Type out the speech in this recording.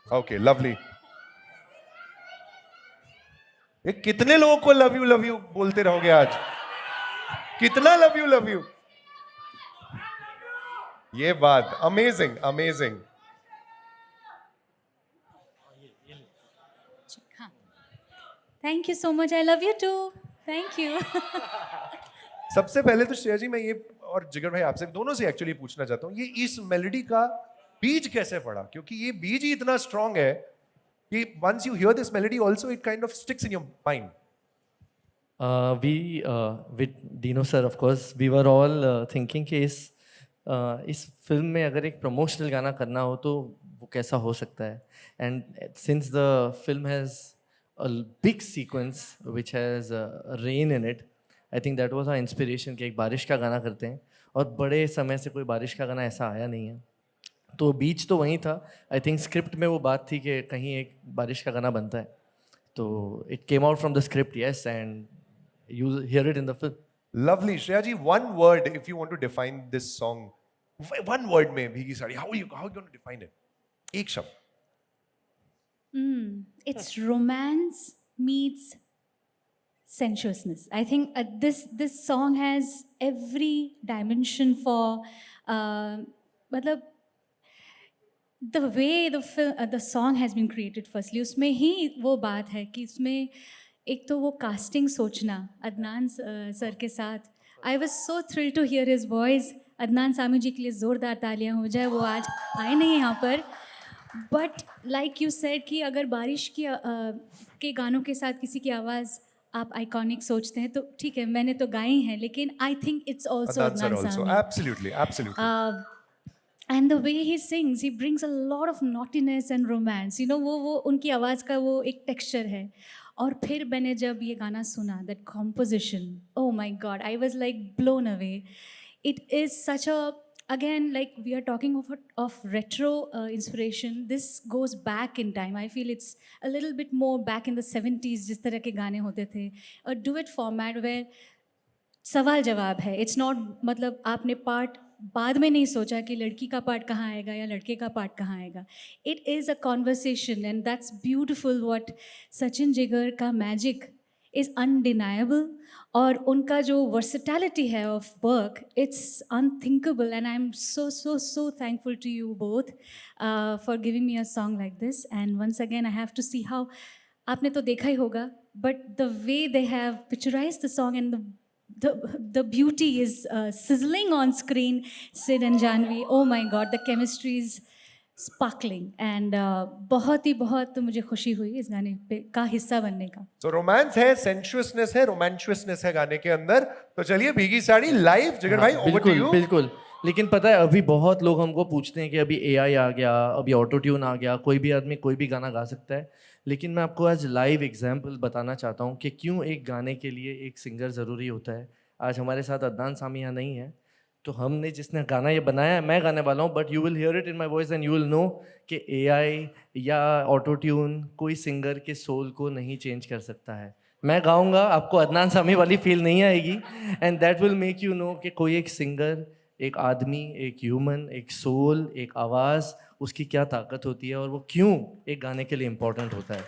Okay lovely. ये कितने लोगों को लव यू बोलते रहोगे आज? कितना लव यू? ये बात अमेजिंग अमेजिंग। हाँ, thank you so much, I love you too, thank you. सबसे पहले तो श्रेया जी मैं ये और जिगर भाई आपसे दोनों से एक्चुअली पूछना चाहता हूँ, ये इस मेलोडी का बीज कैसे पड़ा? क्योंकि ये बीज ही इतना स्ट्रांग है कि once you hear this melody also it kind of sticks in your mind. With Dino sir, of course, we were all thinking कि इस फिल्म में अगर एक प्रमोशनल गाना करना हो तो वो कैसा हो सकता है. And since the film has a big sequence which has rain in it, I think that was our inspiration कि एक बारिश का गाना करते हैं, और बड़े समय से कोई बारिश का गाना ऐसा आया नहीं है. तो बीच तो वहीं था. आई थिंक स्क्रिप्ट में वो बात थी कि कहीं एक बारिश का गाना बनता है, तो it came out from the script, yes, and you hear it in the film. Lovely. Shreya ji, one word if you want to define this song. One word में भीगी sari. How are you going to define it? एक शब्द. It's romance meets sensuousness. I think this song has every dimension for मतलब the way the song has been created. Firstly, उसमें ही वो बात है कि उसमें एक तो वो कास्टिंग सोचना अदनान सर के साथ. I was so thrill to hear his voice. Adnan Sami ji के लिए ज़ोरदार तालियां हो जाए, वो आज आए नहीं यहाँ पर. बट लाइक यू सेड कि अगर बारिश की के गानों के साथ किसी की आवाज़ आप आइकॉनिक सोचते हैं तो ठीक है, मैंने तो गाई हैं, लेकिन I think it's also Adnan Sami. Absolutely, absolutely. And the way he sings, he brings a lot of naughtiness and romance. You know, वो उनकी आवाज़ का वो एक texture है. और फिर मैंने जब ये गाना सुना, that composition, oh my God, I was like blown away. It is such a, again, like we are talking of retro inspiration. This goes back in time. I feel it's a little bit more back in the 70s, जिस तरह के गाने होते थे. A duet format where सवाल जवाब है. It's not मतलब आपने पार्ट बाद में नहीं सोचा कि लड़की का पार्ट कहाँ आएगा या लड़के का पार्ट कहाँ आएगा. It is a conversation and that's beautiful. What Sachin Jigar का मैजिक इज़ अनडिनाएबल, और उनका जो वर्सेटैलिटी है of work, it's unthinkable. And I am so so so thankful to you both for giving me a song like this. And once again I have to see how, आपने तो देखा ही होगा, but the way they have picturise the song and the beauty is sizzling on screen. Sid and Janvi, oh my God, the chemistry is sparkling. And बहुत मुझे खुशी हुई इस गाने पे का हिस्सा बनने का. So romance है, sensuousness है, romanticiousness है गाने के अंदर. तो चलिए भीगी साड़ी लाइव. जिगर भाई, over to you. बिल्कुल. लेकिन पता है, अभी बहुत लोग हमको पूछते हैं कि अभी AI आ गया, अभी ऑटो ट्यून आ गया, कोई भी आदमी कोई भी गाना गा सकता है. लेकिन मैं आपको आज लाइव एग्जाम्पल बताना चाहता हूँ कि क्यों एक गाने के लिए एक सिंगर ज़रूरी होता है. आज हमारे साथ अदनान सामी यहाँ नहीं है, तो हमने जिसने गाना ये बनाया है, मैं गाने वाला हूँ, but you will hear it in my voice and you will know कि AI या ऑटो ट्यून कोई सिंगर के सोल को नहीं चेंज कर सकता है. मैं गाऊंगा, आपको अदनान सामी वाली फील नहीं आएगी, and that will make you know कि कोई एक सिंगर, एक आदमी, एक ह्यूमन, एक सोल, एक आवाज़, उसकी क्या ताकत होती है और वो क्यों एक गाने के लिए इम्पोर्टेंट होता है.